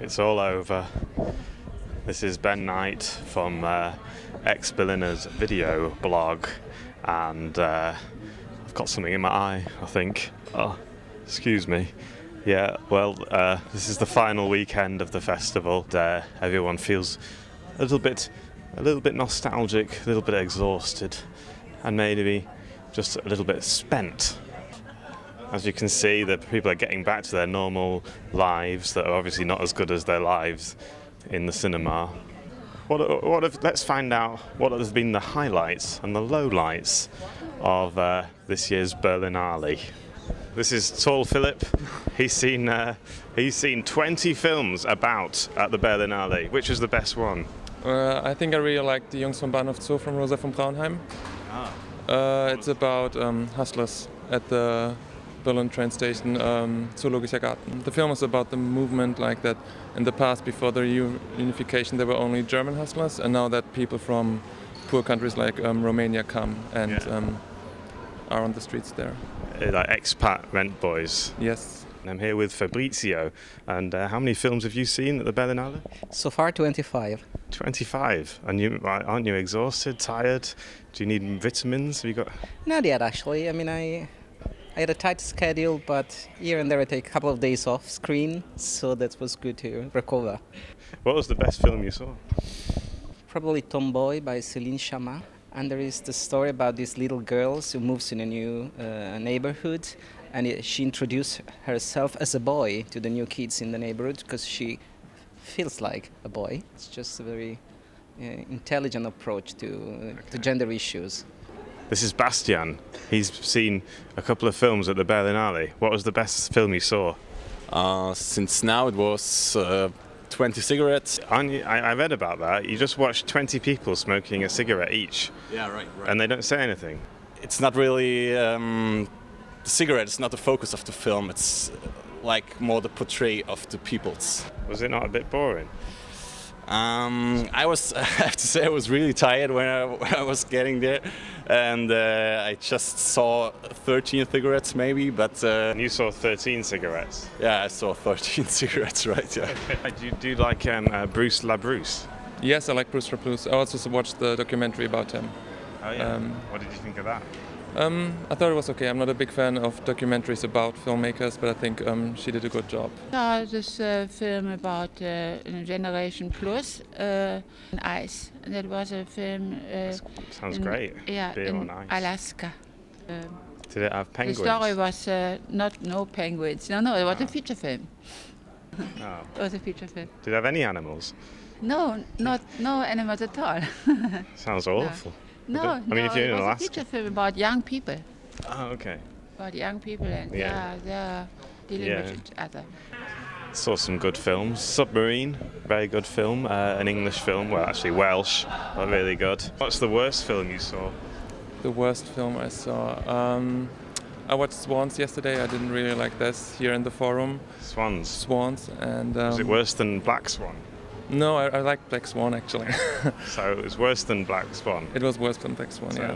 it's all over. This is Ben Knight from ex-Berliner's video blog, and I've got something in my eye, I think. Oh, excuse me. Yeah, well, this is the final weekend of the festival. Everyone feels a little bit nostalgic, a little bit exhausted, and maybe just a little bit spent. As you can see, the people are getting back to their normal lives that are obviously not as good as their lives in the cinema. Let's find out what has been the highlights and the lowlights of this year's Berlinale. This is Tall Philip. He's seen 20 films about at the Berlinale. Which was the best one? I think I really liked Die Jungs vom Bahnhof Zoo from Rosa von Braunheim. It's about hustlers at the Berlin train station, Zoologischer Garten. The film is about the movement like that. In the past, before the reunification, there were only German hustlers, and now that people from poor countries like Romania come and are on the streets there. Like expat rent boys. Yes. I'm here with Fabrizio, and how many films have you seen at the Berlinale? So far, 25. 25, and aren't you exhausted, tired? Do you need vitamins? Have you got? Not yet, actually. I mean, I had a tight schedule, but here and there I take a couple of days off screen, so that was good to recover. What was the best film you saw? Probably Tomboy by Céline Sciamma. And there is the story about this little girl who moves in a new neighborhood, and she introduced herself as a boy to the new kids in the neighborhood because she feels like a boy. It's just a very intelligent approach to gender issues. This is Bastian. He's seen a couple of films at the Berlinale. What was the best film you saw? Since now it was 20 cigarettes. I read about that. You just watched 20 people smoking a cigarette each. Yeah, right. And they don't say anything. It's not really... the cigarette is not the focus of the film. It's like more the portray of the peoples. Was it not a bit boring? I have to say I was really tired when I was getting there, and I just saw 13 cigarettes maybe, but... You saw 13 cigarettes? Yeah, I saw 13 cigarettes, right, yeah. Do you like Bruce LaBruce? Yes, I like Bruce LaBruce. I also watched the documentary about him. Oh yeah, what did you think of that? I thought it was okay. I'm not a big fan of documentaries about filmmakers, but I think she did a good job. Ja, this film about Generation Plus, Ice. That was a film. Sounds great. Yeah, Beer in on ice. Alaska. Did it have penguins? The story was no penguins. No, it was a feature film. Oh. It was a feature film. Did it have any animals? No animals at all. Sounds awful. No, I mean, if you're in it was Alaska. a feature film about young people. Oh, okay. About young people, and they're dealing with each other. Saw some good films. Submarine, very good film. An English film, well, actually Welsh, but really good. What's the worst film you saw? The worst film I saw? I watched Swans yesterday. I didn't really like this here in the forum. Swans, and... Was it worse than Black Swan? No, I like Black Swan actually. So it was worse than Black Swan? It was worse than Black Swan, yeah.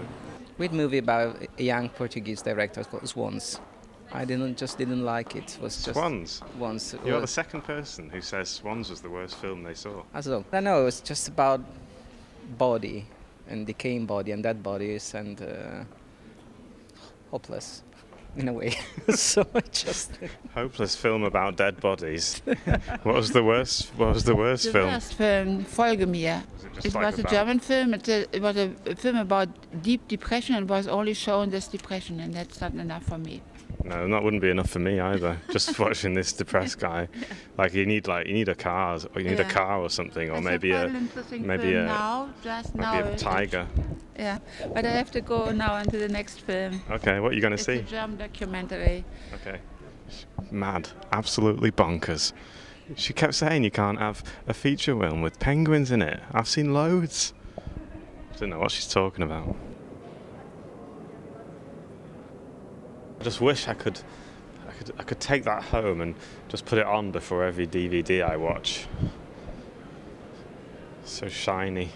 Great movie about a young Portuguese director called Swans. I didn't like it. It was just Swans? You're the second person who says Swans was the worst film they saw. As well. I know, it was just about body and decaying body and dead bodies and hopeless in a way. So just hopeless film about dead bodies. What was the worst film? The worst film, Folge mir. It was a German film. It was a film about deep depression, and was only shown this depression, and that's not enough for me. No, that wouldn't be enough for me either. Just watching this depressed guy, like you need a car, or you need a car or something, or maybe a tiger. Yeah, but I have to go now on to the next film. Okay, what are you going to see? It's a German documentary. Okay. Mad, absolutely bonkers. She kept saying you can't have a feature film with penguins in it. I've seen loads. I don't know what she's talking about. I just wish I could take that home and just put it on before every DVD I watch. So shiny.